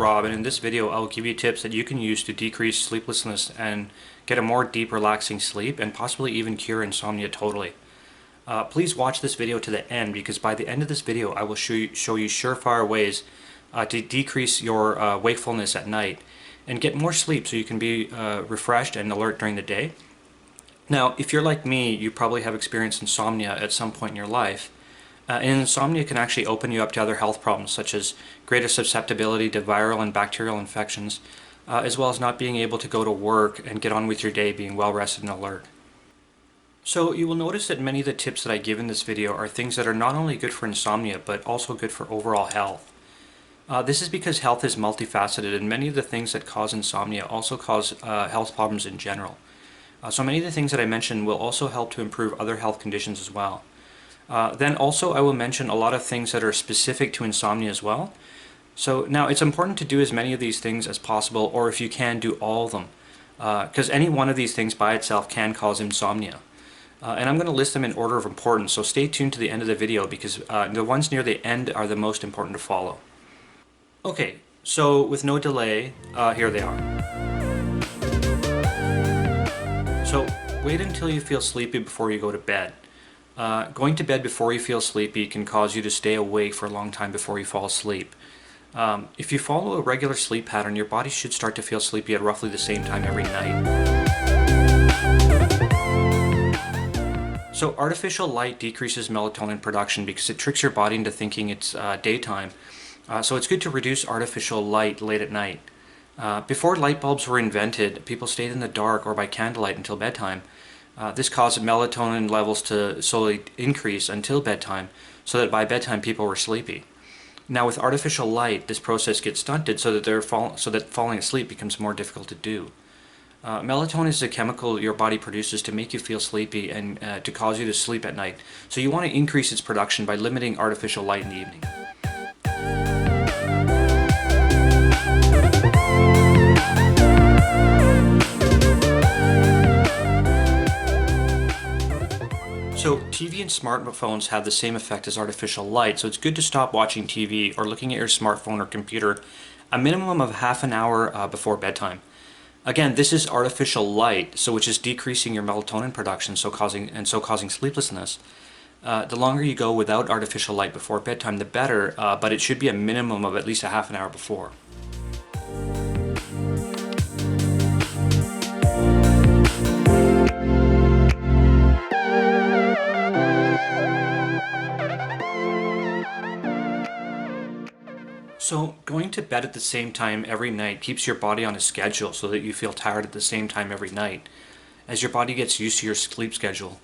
Rob, and in this video I'll give you tips that you can use to decrease sleeplessness and get a more deep relaxing sleep and possibly even cure insomnia totally. Please watch this video to the end, because by the end of this video I will show you surefire ways to decrease your wakefulness at night and get more sleep so you can be refreshed and alert during the day. Now, if you're like me, you probably have experienced insomnia at some point in your life. And insomnia can actually open you up to other health problems, such as greater susceptibility to viral and bacterial infections, as well as not being able to go to work and get on with your day being well rested and alert. So you will notice that many of the tips that I give in this video are things that are not only good for insomnia, but also good for overall health. This is because health is multifaceted, and many of the things that cause insomnia also cause health problems in general. So many of the things that I mentioned will also help to improve other health conditions as well. Then also I will mention a lot of things that are specific to insomnia as well. So now it's important to do as many of these things as possible, or if you can, do all of them. Because any one of these things by itself can cause insomnia. And I'm going to list them in order of importance, so stay tuned to the end of the video, because the ones near the end are the most important to follow. Okay, so with no delay, here they are. So wait until you feel sleepy before you go to bed. Going to bed before you feel sleepy can cause you to stay awake for a long time before you fall asleep. If you follow a regular sleep pattern, your body should start to feel sleepy at roughly the same time every night. So artificial light decreases melatonin production because it tricks your body into thinking it's daytime. So it's good to reduce artificial light late at night. Before light bulbs were invented, people stayed in the dark or by candlelight until bedtime. This caused melatonin levels to slowly increase until bedtime, so that by bedtime people were sleepy. Now with artificial light, this process gets stunted so that falling asleep becomes more difficult to do. Melatonin is a chemical your body produces to make you feel sleepy and to cause you to sleep at night. So you want to increase its production by limiting artificial light in the evening. So TV and smartphones have the same effect as artificial light, so it's good to stop watching TV or looking at your smartphone or computer a minimum of half an hour before bedtime. Again, this is artificial light, so which is decreasing your melatonin production, so causing sleeplessness. The longer you go without artificial light before bedtime, the better, but it should be a minimum of at least a half an hour before. So going to bed at the same time every night keeps your body on a schedule so that you feel tired at the same time every night, as your body gets used to your sleep schedule.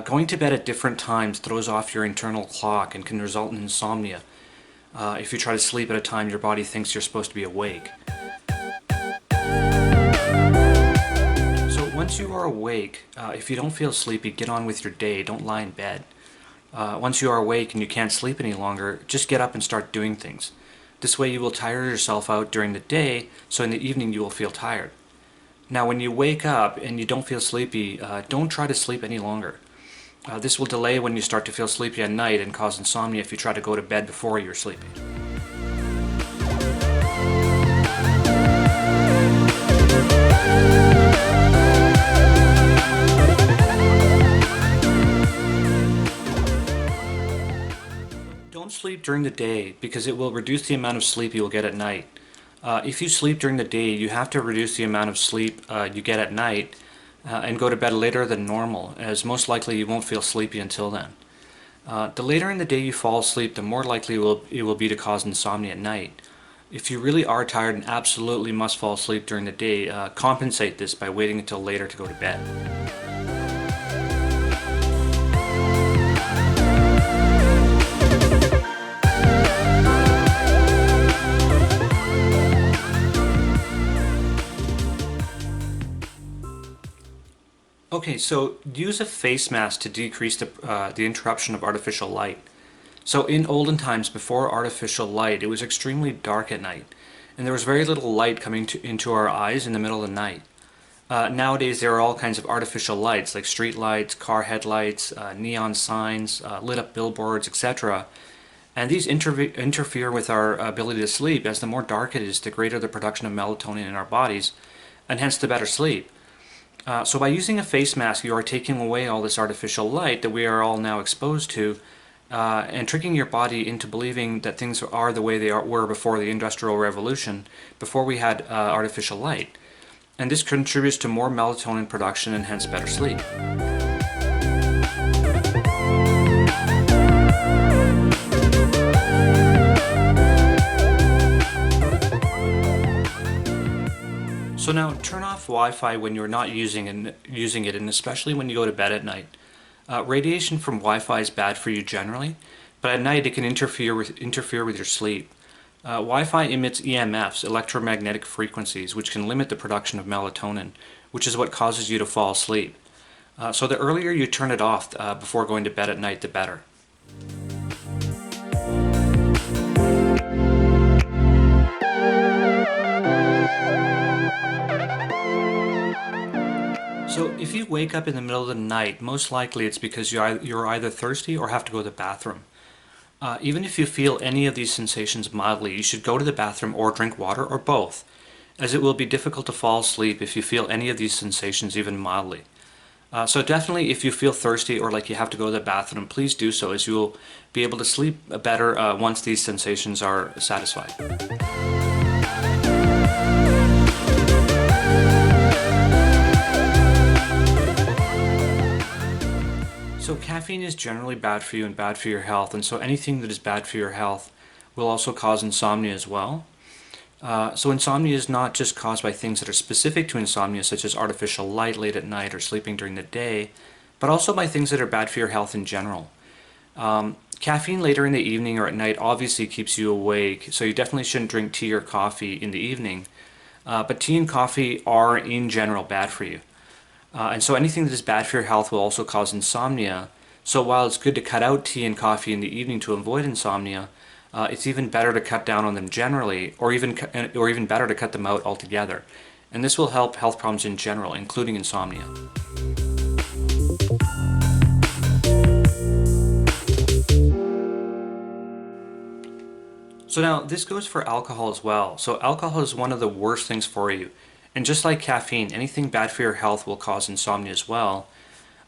Going to bed at different times throws off your internal clock and can result in insomnia. If you try to sleep at a time your body thinks you're supposed to be awake. So once you are awake, if you don't feel sleepy, get on with your day, don't lie in bed. Once you are awake and you can't sleep any longer, just get up and start doing things. This way you will tire yourself out during the day, so in the evening you will feel tired. Now when you wake up and you don't feel sleepy, don't try to sleep any longer. This will delay when you start to feel sleepy at night and cause insomnia if you try to go to bed before you're sleepy. Don't sleep during the day, because it will reduce the amount of sleep you will get at night. If you sleep during the day, you have to reduce the amount of sleep you get at night and go to bed later than normal, as most likely you won't feel sleepy until then. The later in the day you fall asleep, the more likely it will be to cause insomnia at night. If you really are tired and absolutely must fall asleep during the day, compensate this by waiting until later to go to bed. Okay, so use a face mask to decrease the interruption of artificial light. So in olden times, before artificial light, it was extremely dark at night, and there was very little light coming into our eyes in the middle of the night. Nowadays there are all kinds of artificial lights, like street lights, car headlights, neon signs, lit up billboards, etc. And these interfere with our ability to sleep, as the more dark it is, the greater the production of melatonin in our bodies, and hence the better sleep. So by using a face mask, you are taking away all this artificial light that we are all now exposed to, and tricking your body into believing that things are the way they were before the Industrial Revolution, before we had artificial light. And this contributes to more melatonin production and hence better sleep. So now, turn off Wi-Fi when you're not using it, and especially when you go to bed at night. Radiation from Wi-Fi is bad for you generally, but at night it can interfere with your sleep. Wi-Fi emits EMFs, electromagnetic frequencies, which can limit the production of melatonin, which is what causes you to fall asleep. So the earlier you turn it off before going to bed at night, the better. So if you wake up in the middle of the night, most likely it's because you're either thirsty or have to go to the bathroom. Even if you feel any of these sensations mildly, you should go to the bathroom or drink water, or both, as it will be difficult to fall asleep if you feel any of these sensations even mildly. So definitely, if you feel thirsty or like you have to go to the bathroom, please do so, as you will be able to sleep better once these sensations are satisfied. So caffeine is generally bad for you and bad for your health, and so anything that is bad for your health will also cause insomnia as well. So insomnia is not just caused by things that are specific to insomnia, such as artificial light late at night or sleeping during the day, but also by things that are bad for your health in general. Caffeine later in the evening or at night obviously keeps you awake, so you definitely shouldn't drink tea or coffee in the evening. But tea and coffee are in general bad for you. And so anything that is bad for your health will also cause insomnia. So while it's good to cut out tea and coffee in the evening to avoid insomnia, it's even better to cut down on them generally, or even better to cut them out altogether. And this will help health problems in general, including insomnia. So now this goes for alcohol as well. So alcohol is one of the worst things for you. And just like caffeine, anything bad for your health will cause insomnia as well.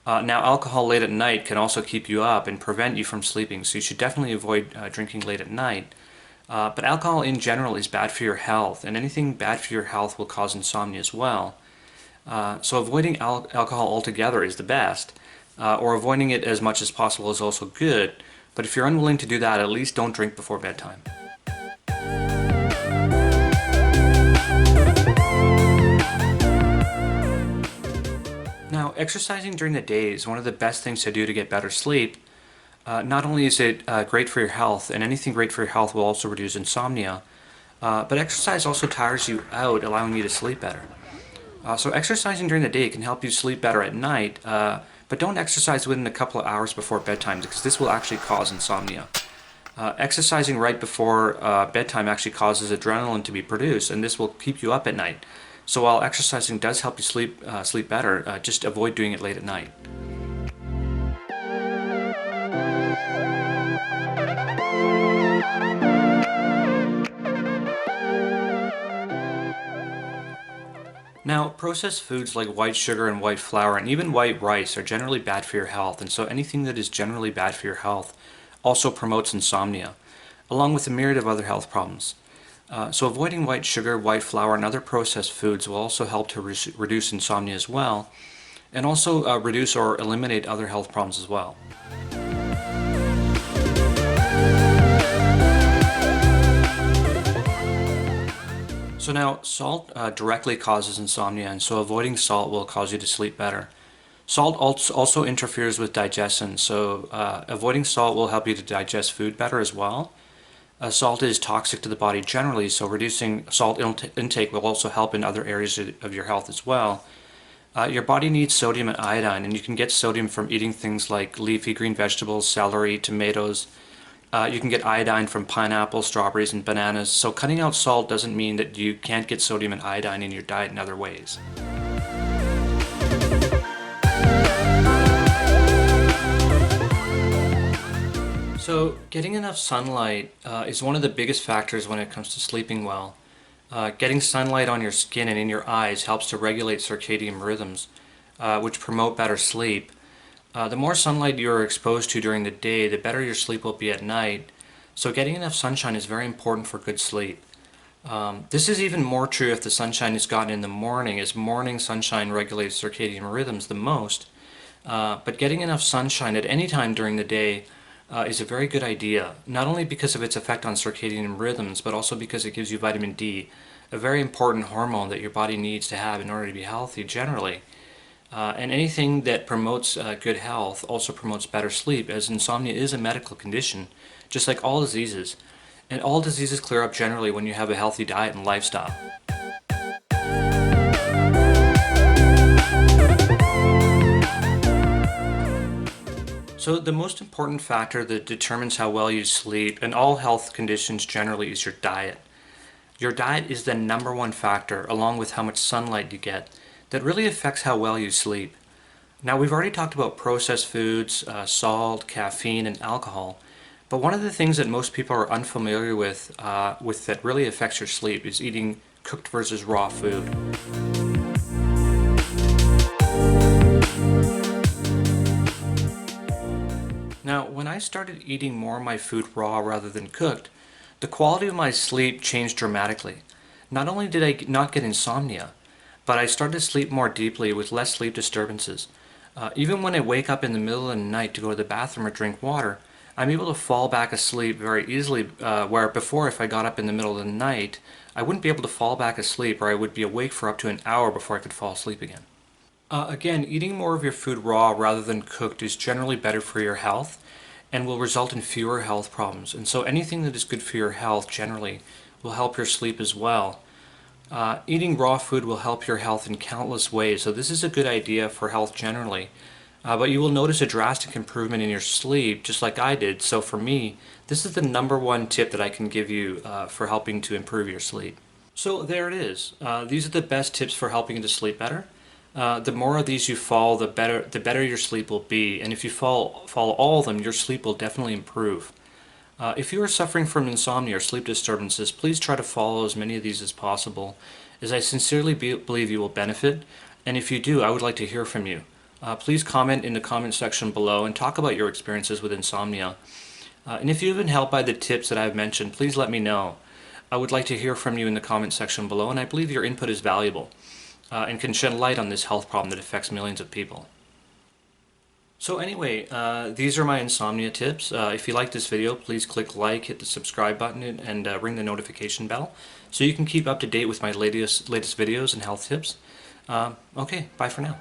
Now, alcohol late at night can also keep you up and prevent you from sleeping, so you should definitely avoid drinking late at night. But alcohol in general is bad for your health, and anything bad for your health will cause insomnia as well. So avoiding alcohol altogether is the best, or avoiding it as much as possible is also good. But if you're unwilling to do that, at least don't drink before bedtime. Now, exercising during the day is one of the best things to do to get better sleep. Not only is it great for your health, and anything great for your health will also reduce insomnia, but exercise also tires you out, allowing you to sleep better. So exercising during the day can help you sleep better at night, but don't exercise within a couple of hours before bedtime, because this will actually cause insomnia. Exercising right before bedtime actually causes adrenaline to be produced, and this will keep you up at night. So while exercising does help you sleep better, just avoid doing it late at night. Now, processed foods like white sugar and white flour and even white rice are generally bad for your health, and so anything that is generally bad for your health also promotes insomnia, along with a myriad of other health problems. So avoiding white sugar, white flour, and other processed foods will also help to reduce insomnia as well, and also reduce or eliminate other health problems as well. So now, salt directly causes insomnia, and so avoiding salt will cause you to sleep better. Salt also interferes with digestion, so avoiding salt will help you to digest food better as well. Salt is toxic to the body generally, so reducing salt intake will also help in other areas of your health as well. Your body needs sodium and iodine, and you can get sodium from eating things like leafy green vegetables, celery, tomatoes. You can get iodine from pineapples, strawberries, and bananas. So cutting out salt doesn't mean that you can't get sodium and iodine in your diet in other ways. So getting enough sunlight is one of the biggest factors when it comes to sleeping well. Getting sunlight on your skin and in your eyes helps to regulate circadian rhythms, which promote better sleep. The more sunlight you're exposed to during the day, the better your sleep will be at night. So getting enough sunshine is very important for good sleep. This is even more true if the sunshine is gotten in the morning, as morning sunshine regulates circadian rhythms the most. But getting enough sunshine at any time during the day is a very good idea, not only because of its effect on circadian rhythms, but also because it gives you vitamin D, a very important hormone that your body needs to have in order to be healthy generally. And anything that promotes good health also promotes better sleep, as insomnia is a medical condition, just like all diseases. And all diseases clear up generally when you have a healthy diet and lifestyle. So the most important factor that determines how well you sleep in all health conditions generally is your diet. Your diet is the number one factor, along with how much sunlight you get, that really affects how well you sleep. Now, we've already talked about processed foods, salt, caffeine, and alcohol, but one of the things that most people are unfamiliar with that really affects your sleep is eating cooked versus raw food. Now, when I started eating more of my food raw rather than cooked, the quality of my sleep changed dramatically. Not only did I not get insomnia, but I started to sleep more deeply with less sleep disturbances. Even when I wake up in the middle of the night to go to the bathroom or drink water, I'm able to fall back asleep very easily, where before if I got up in the middle of the night, I wouldn't be able to fall back asleep, or I would be awake for up to an hour before I could fall asleep again. Again, eating more of your food raw rather than cooked is generally better for your health and will result in fewer health problems. And so anything that is good for your health generally will help your sleep as well. Eating raw food will help your health in countless ways, so this is a good idea for health generally. But you will notice a drastic improvement in your sleep, just like I did. So for me, this is the number one tip that I can give you for helping to improve your sleep. So there it is. These are the best tips for helping you to sleep better. The more of these you follow, the better your sleep will be. And if you follow all of them, your sleep will definitely improve. If you are suffering from insomnia or sleep disturbances, please try to follow as many of these as possible, as I sincerely believe you will benefit. And if you do, I would like to hear from you. Please comment in the comment section below and talk about your experiences with insomnia. And if you've been helped by the tips that I've mentioned, please let me know. I would like to hear from you in the comment section below, and I believe your input is valuable and can shed light on this health problem that affects millions of people. So anyway, these are my insomnia tips. If you like this video, please click like, hit the subscribe button, and ring the notification bell so you can keep up to date with my latest videos and health tips. Okay, bye for now.